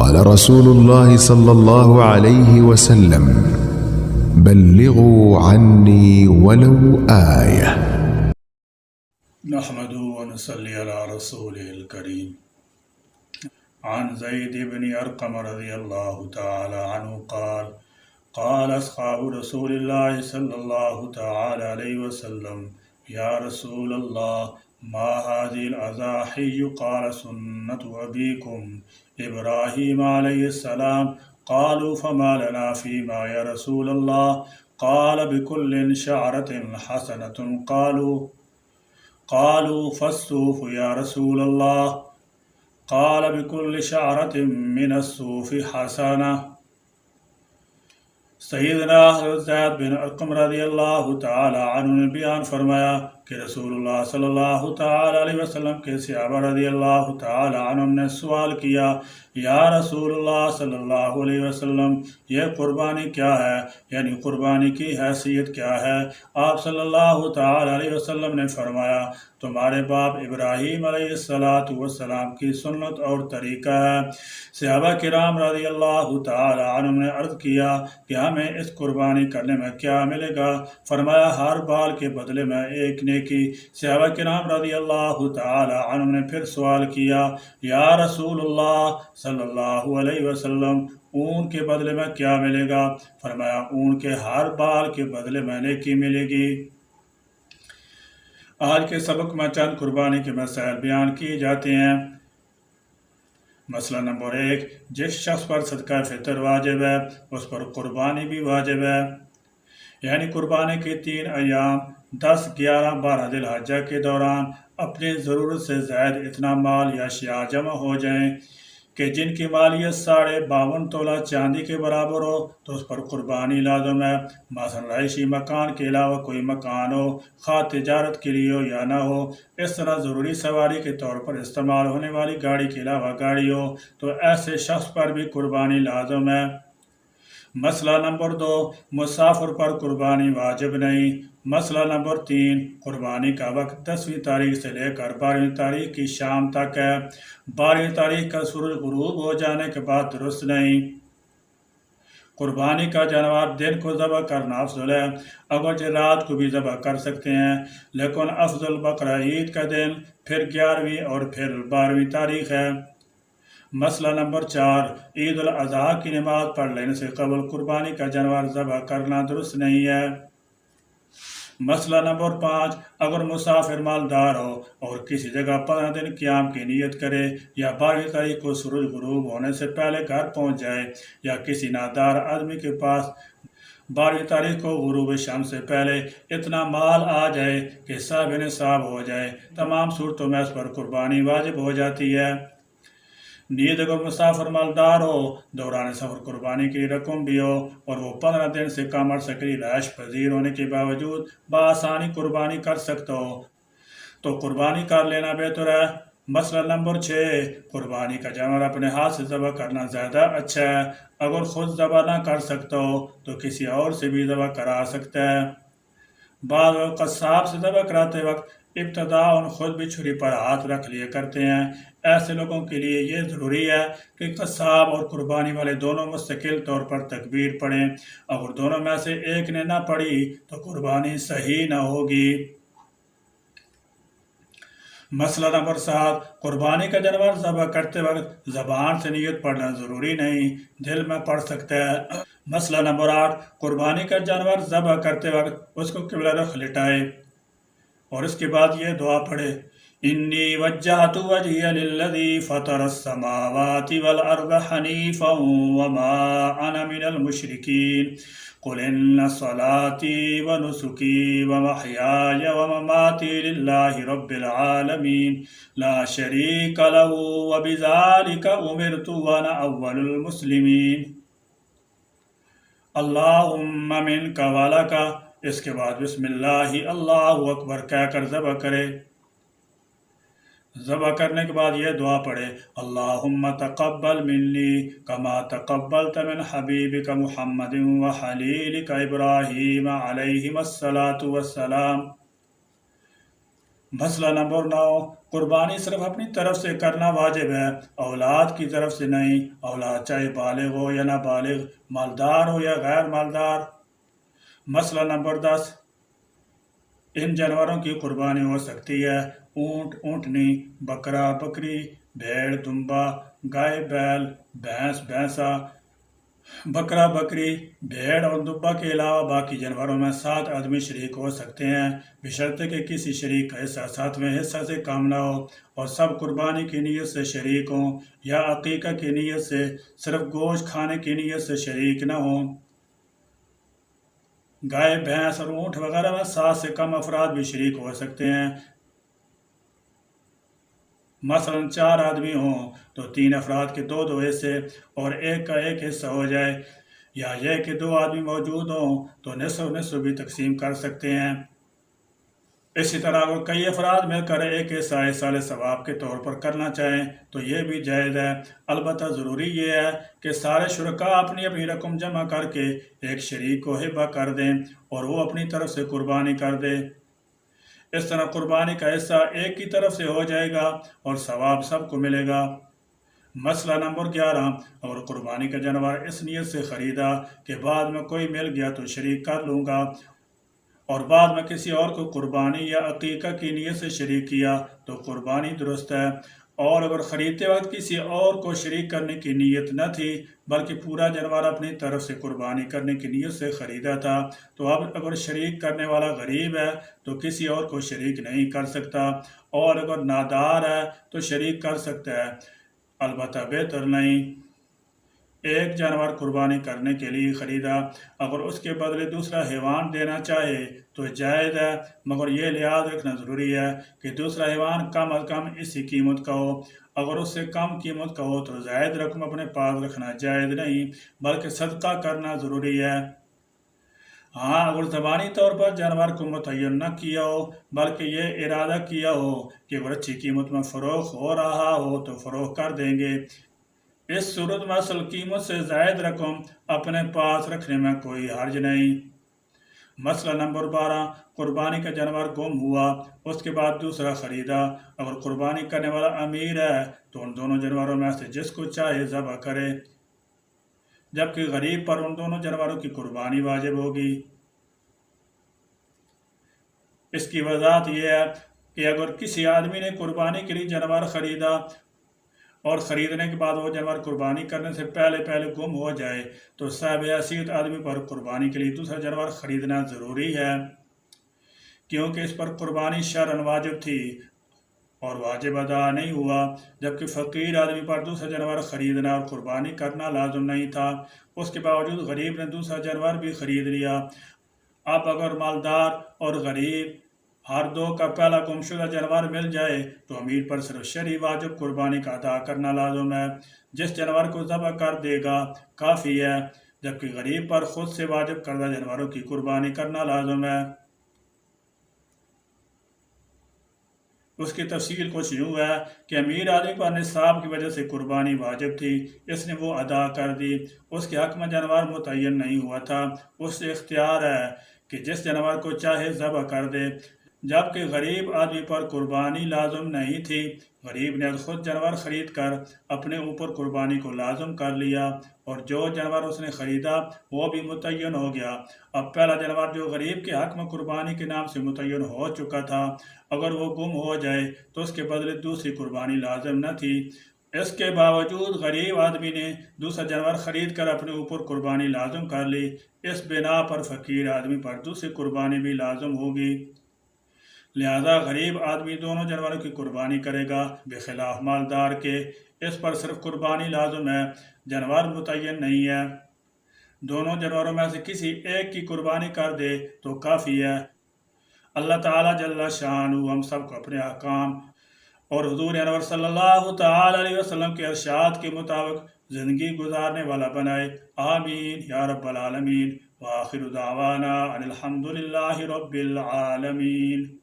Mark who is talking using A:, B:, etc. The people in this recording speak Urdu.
A: قال رسول الله صلى الله عليه وسلم: بلغوا عني ولو آية.
B: نحمده ونصلي على رسوله الكريم. عن زيد بن أرقم رضي الله تعالى عنه قال: قال أصحاب رسول الله صلى الله تعالى عليه وسلم: يا رسول الله، ما هذه الأضاحي؟ قال: سنة أبيكم إبراهيم عليه السلام. قالوا: فما لنا فيما يا رسول الله؟ قال: بكل شعرة حسنة. قالوا: فالصوف يا رسول الله؟ قال: بكل شعرة من الصوف حسنة. سیدنا حضرت زید بن ارقم رضی اللہ تعالی عنہ نے بیان فرمایا کہ رسول اللہ صلی اللہ تعالی علیہ وسلم کے صحابہ رضی اللہ تعالی عنہ نے سوال کیا: یا رسول اللہ صلی اللہ علیہ وسلم، یہ قربانی کیا ہے؟ یعنی قربانی کی حیثیت کیا ہے؟ آپ صلی اللہ تعالی علیہ وسلم نے فرمایا: تمہارے باپ ابراہیم علیہ السلام کی سنت اور طریقہ ہے۔ صحابہ کرام رضی اللہ تعالی عنہ نے عرض کیا کہ ہمیں اس قربانی کرنے میں کیا ملے گا؟ فرمایا: ہر بال کے بدلے میں ایک نیکی۔ صحابہ کرام رضی اللہ تعالی عنہ نے پھر سوال کیا: یا رسول اللہ صلی اللہ علیہ وسلم، اون کے بدلے میں کیا ملے گا؟ فرمایا: اون کے ہر بال کے بدلے میں نیکی ملے گی۔ آج کے سبق میں چند قربانی کے مسائل بیان کیے جاتے ہیں۔ مسئلہ نمبر 1، جس شخص پر صدقہ فطر واجب ہے اس پر قربانی بھی واجب ہے۔ یعنی قربانی کے 3 ایام 10، 11، 12 ذی الحجہ کے دوران اپنی ضرورت سے زائد اتنا مال یا اشیاء جمع ہو جائیں کہ جن کی مالیت 52.5 تولہ چاندی کے برابر ہو تو اس پر قربانی لازم ہے۔ مثلا رہائشی مکان کے علاوہ کوئی مکان ہو، خواہ تجارت کے لیے ہو یا نہ ہو۔ اس طرح ضروری سواری کے طور پر استعمال ہونے والی گاڑی کے علاوہ گاڑی ہو تو ایسے شخص پر بھی قربانی لازم ہے۔ مسئلہ نمبر 2، مسافر پر قربانی واجب نہیں۔ مسئلہ نمبر 3، قربانی کا وقت 10ویں تاریخ سے لے کر 12ویں تاریخ کی شام تک ہے۔ 12ویں تاریخ کا سورج غروب ہو جانے کے بعد درست نہیں۔ قربانی کا جانور دن کو ذبح کرنا افضل ہے، اگرچہ رات کو بھی ذبح کر سکتے ہیں، لیکن افضل بقرہ عید کا دن، پھر 11ویں اور پھر 12ویں تاریخ ہے۔ مسئلہ نمبر 4، عید الاضحیٰ کی نماز پڑھ لینے سے قبل قربانی کا جانور ذبح کرنا درست نہیں ہے۔ مسئلہ نمبر 5، اگر مسافر مالدار ہو اور کسی جگہ 15 دن قیام کی نیت کرے یا 12ویں تاریخ کو سورج غروب ہونے سے پہلے گھر پہنچ جائے یا کسی نادار آدمی کے پاس 12ویں تاریخ کو غروب شمس سے پہلے اتنا مال آ جائے کہ صاحب نصاب ہو جائے، تمام صورتوں میں اس پر قربانی واجب ہو جاتی ہے۔ نیت اگر مسافر مالدار ہو، دوران سفر قربانی کی رقم بھی ہو اور وہ 15 دن سے کم عرصے کے لیے رہائش پذیر ہونے کے باوجود بآسانی قربانی کر سکتا ہو تو قربانی کر لینا بہتر ہے۔ مسئلہ نمبر 6، قربانی کا جانور اپنے ہاتھ سے ذبح کرنا زیادہ اچھا ہے۔ اگر خود ذبح نہ کر سکتا ہو تو کسی اور سے بھی ذبح کرا سکتا ہے۔ بعض لوگ قصاب سے ذبح کراتے وقت ابتداءً خود بھی چھری پر ہاتھ رکھ لیا کرتے ہیں۔ ایسے لوگوں کے لیے یہ ضروری ہے کہ قصاب اور قربانی والے دونوں مستقل طور پر تکبیر پڑھیں۔ اگر دونوں میں سے ایک نے نہ پڑھی تو قربانی صحیح نہ ہوگی۔ مسئلہ نمبر 7، قربانی کا جانور ذبح کرتے وقت زبان سے نیت پڑھنا ضروری نہیں، دل میں پڑھ سکتا ہے۔ مسئلہ نمبر 8، قربانی کا جانور ذبح کرتے وقت اس کو قبلہ رخ لٹائے اور اس کے بعد یہ دعا پڑھے: انی وجہت وجہی للذی فطر السماوات والارض حنیفا وما انا من المشرکین قل ان صلاتی ونسکی ومحیای ومماتی للہ رب العالمین لا شریک لہ وبذالک امرت وانا اول المسلمین اللہم منک ولک۔ اس کے بعد بسم اللہ اللہ اکبر کہہ کر ذبح کرے۔ ذبح کرنے کے بعد یہ دعا پڑھے: اللہم تقبل منی کما تقبلت من حبیبک محمد وخلیلک ابراہیم علیہم الصلاۃ والسلام۔ مسئلہ نمبر 9، قربانی صرف اپنی طرف سے کرنا واجب ہے، اولاد کی طرف سے نہیں۔ اولاد چاہے بالغ ہو یا نابالغ، مالدار ہو یا غیر مالدار۔ مسئلہ نمبر 10، ان جانوروں کی قربانی ہو سکتی ہے: اونٹ، اونٹنی، بکرا، بکری، بھیڑ، دمبا، گائے، بیل، بھینس، بھینسا، بکرا، بکری، بھیڑ اور دمبا کے علاوہ باقی جانوروں میں 7 آدمی شریک ہو سکتے ہیں، بشرطے کہ کسی شریک کا حصہ 7ویں حصہ سے کم نہ ہو اور سب قربانی کی نیت سے شریک ہوں، یا عقیقہ کی نیت سے، صرف گوشت کھانے کی نیت سے شریک نہ ہوں۔ گائے، بھینس اور اونٹ وغیرہ میں 7 سے کم افراد بھی شریک ہو سکتے ہیں۔ مثلاً 4 آدمی ہوں تو 3 افراد کے 2 حصے اور ایک کا ایک حصہ ہو جائے، یا یہ کہ 2 آدمی موجود ہوں تو نصف نصف بھی تقسیم کر سکتے ہیں۔ اسی طرح اگر کئی افراد مل کر ایک حصہ ایصال ثواب کے طور پر کرنا چاہیں تو یہ بھی جائز ہے، البتہ ضروری یہ ہے کہ سارے شرکاء اپنی اپنی رقم جمع کر کے ایک شریک کو ہبہ کر دیں اور وہ اپنی طرف سے قربانی کر دے۔ اس طرح قربانی کا حصہ ایک کی طرف سے ہو جائے گا اور ثواب سب کو ملے گا۔ مسئلہ نمبر 11، اگر قربانی کا جانور اس نیت سے خریدا کہ بعد میں کوئی مل گیا تو شریک کر لوں گا، اور بعد میں کسی اور کو قربانی یا عقیقہ کی نیت سے شریک کیا تو قربانی درست ہے، اور اگر خریدتے وقت کسی اور کو شریک کرنے کی نیت نہ تھی بلکہ پورا جانور اپنی طرف سے قربانی کرنے کی نیت سے خریدا تھا، تو اب اگر شریک کرنے والا غریب ہے تو کسی اور کو شریک نہیں کر سکتا، اور اگر نادار ہے تو شریک کر سکتا ہے، البتہ بہتر نہیں۔ ایک جانور قربانی کرنے کے لیے خریدا، اگر اس کے بدلے دوسرا حیوان دینا چاہے تو جائز ہے، مگر یہ لحاظ رکھنا ضروری ہے کہ دوسرا حیوان کم از کم اسی قیمت کا ہو۔ اگر اس سے کم قیمت کا ہو تو زائد رقم اپنے پاس رکھنا جائز نہیں بلکہ صدقہ کرنا ضروری ہے۔ ہاں، اگر زبانی طور پر جانور کو متعین نہ کیا ہو بلکہ یہ ارادہ کیا ہو کہ اگر اچھی قیمت میں فروخت ہو رہا ہو تو فروخت کر دیں گے، اس صورت میں اصل قیمت سے زائد رقم اپنے پاس رکھنے میں کوئی حرج نہیں۔ مسئلہ نمبر 12، قربانی کا جانور گم ہوا، اس کے بعد دوسرا خریدا۔ اگر قربانی کرنے والا امیر ہے تو ان دونوں جانوروں میں سے جس کو چاہے ذبح کرے، جبکہ غریب پر ان دونوں جانوروں کی قربانی واجب ہوگی۔ اس کی وضاحت یہ ہے کہ اگر کسی آدمی نے قربانی کے لیے جانور خریدا اور خریدنے کے بعد وہ جانور قربانی کرنے سے پہلے گم ہو جائے تو صاحب حیثیت آدمی پر قربانی کے لیے دوسرا جانور خریدنا ضروری ہے، کیونکہ اس پر قربانی شرعاً واجب تھی اور واجب ادا نہیں ہوا، جبکہ فقیر آدمی پر دوسرا جانور خریدنا اور قربانی کرنا لازم نہیں تھا، اس کے باوجود غریب نے دوسرا جانور بھی خرید لیا۔ اب اگر مالدار اور غریب ہر دو کا پہلا گمشدہ جانور مل جائے تو امیر پر صرف شرعی واجب قربانی کا ادا کرنا لازم ہے، جس جانور کو ذبح کر دے گا کافی ہے، جبکہ غریب پر خود سے واجب کردہ جانوروں کی قربانی کرنا لازم ہے۔ اس کی تفصیل کچھ یوں ہے کہ امیر آدمی پر نصاب کی وجہ سے قربانی واجب تھی، اس نے وہ ادا کر دی، اس کے حق میں جانور متعین نہیں ہوا تھا، اس سے اختیار ہے کہ جس جانور کو چاہے ذبح کر دے، جبکہ غریب آدمی پر قربانی لازم نہیں تھی، غریب نے خود جانور خرید کر اپنے اوپر قربانی کو لازم کر لیا اور جو جانور اس نے خریدا وہ بھی متعین ہو گیا۔ اب پہلا جانور جو غریب کے حق میں قربانی کے نام سے متعین ہو چکا تھا، اگر وہ گم ہو جائے تو اس کے بدلے دوسری قربانی لازم نہ تھی، اس کے باوجود غریب آدمی نے دوسرا جانور خرید کر اپنے اوپر قربانی لازم کر لی، اس بنا پر فقیر آدمی پر دوسری قربانی بھی لازم ہوگی، لہذا غریب آدمی دونوں جانوروں کی قربانی کرے گا بخلاف مالدار کے، اس پر صرف قربانی لازم ہے، جانور متعین نہیں ہے، دونوں جانوروں میں سے کسی ایک کی قربانی کر دے تو کافی ہے۔ اللہ تعالیٰ جل شانہ ہم سب کو اپنے احکام اور حضور انور صلی اللہ تعالیٰ علیہ وسلم کے ارشاد کے مطابق زندگی گزارنے والا بنائے، آمین یا رب العالمین، وآخر دعوانا ان الحمد للہ رب العالمین۔